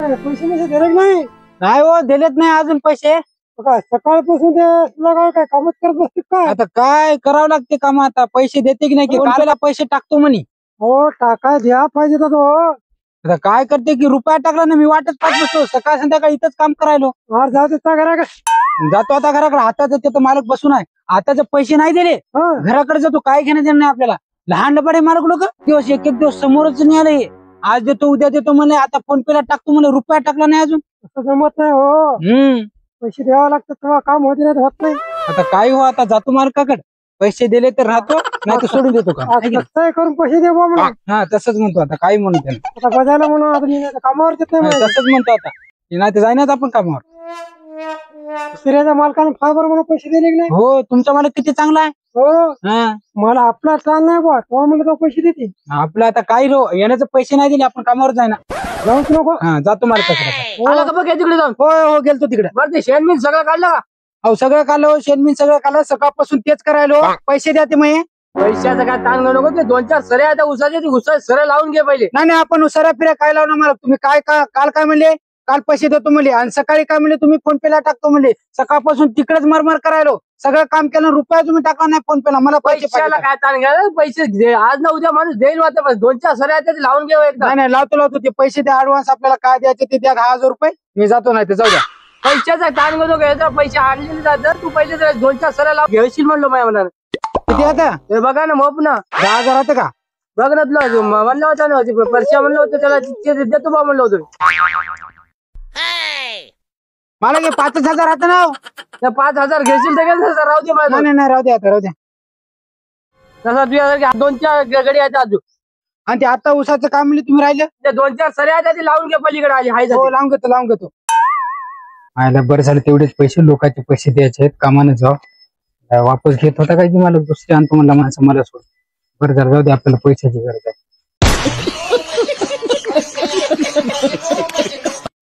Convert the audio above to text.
पैसे नाही दिले नाही. नाही हो, दिलेत नाही अजून पैसे. काय सकाळपासून ते तुला काय कामच करत बसते काय? आता काय करावं लागते काम, आता पैसे देते की नाही की कामाला पैसे टाकतो म्हणे. हो टाकाय द्या पाहिजे तर तो. आता काय करते की रुपया टाकला ना, मी वाटत पाहत बसतो सकाळ संध्याकाळ इथंच काम करायलो. जाऊ देता घरा का? जातो आता घराकडे. हातात ते तर मालक बसून आहे, आताचे पैसे नाही दिले घराकडे जातो, काय घेणं देणं नाही आपल्याला. लहान बडे मालक लोक दिवस एक एक दिवस समोरच नाही आले. आज देतो उद्या देतो म्हणे, आता फोन पेला टाकतो म्हणे, रुपया टाकला नाही अजून. असं जमत नाही हो. पैसे द्यावं लागतं तेव्हा काम होते नाही, होत नाही. आता काय हो, आता जातो मालकाकडे, पैसे दिले तर राहतो, नाही तर सोडून देतो का. करून पैसे दे बा म्हणून. हा तसंच म्हणतो, आता काय म्हणू त्याला. आता बजायला म्हणून आता मी कामावर देत नाही. तसंच म्हणतो आता, नाही तर जाईनाच आपण कामावर. दुसऱ्याच्या मालकाने फायबर म्हणून पैसे दिले की नाही. हो, तुमचा मालक किती चांगला आहे. हो मला आपला छान नाही बा, तेव्हा मला तो पैसे देते. आपलं आता काय रो येण्याचे पैसे नाही दिले, आपण कामावर जाईना. जाऊच नको. जातो मालकाकडे. आला का बघ तिकडे जाऊन. हो गेलतो तिकडे. बरं ते शेणबिन सगळं काढलं का? अहो सगळं काढलं, शेणबिन सगळं काढलं, सकाळपासून तेच करायलो. पैसे द्या ते मग. पैशाचं काय ताण नको, ते 2-4 सरे आता उसाचे उसा सरे लावून घे पहिले. नाही आपण सऱ्या फिऱ्या काय लावणार मला. तुम्ही काय काल काय म्हणले, काल पैसे देतो म्हणले, आणि सकाळी काय म्हणले तुम्ही फोन पेला टाकतो म्हणले. सकाळपासून तिकडेच मरमर करायलो, सगळं काम केलं, रुपया तुम्ही टाकला नाही फोन पेला. मला पैशाला काय ताण घ्या, पैसे आज ना उद्या माणूस देईल. आता 2-4 सरे आहेत लावून घे एकदा. नाही लावतो ते पैसे द्या ऍडव्हान्स, आपल्याला काय द्यायचे ते द्या, 10,000 रुपये. मी जातो, नाही तर जाऊ द्या. पैशाचा ताण घेतो घ्यायचा, पैसे आणलेले जातात. तू पैसे 2-4 सरे लाव घेशील म्हणलो माझ्या मनानं. किती आता हे बघा ना मोप ना 10,000 होते का? बघ ना तुला म्हणलं होतं ना, परश्या म्हणलं होतं त्याला देतो बा म्हणलं होतं. मला 5,000 राहतं ना. त्या 5,000 घेशील तर राहू दे. नाही राहू द्या, आता राहू द्या. तसा तुझ्या 2-4 गडी आहेत अजून. आणि ते आता उसाचं काम म्हणले तुम्ही राहिलं, ते 2-4 सरे आहेत ते लावून घे पलीकडे आली हाय. हो लावून घेतो. आयला बरं झालं, तेवढेच पैसे, लोकांचे पैसे द्यायचे आहेत, कामानं जाऊ. वापस घेत होता काय की मला दुसरी आणतो म्हणला माणसं, मला सोड. बरं झालं, जाऊ दे, आपल्याला पैशाची गरज आहे.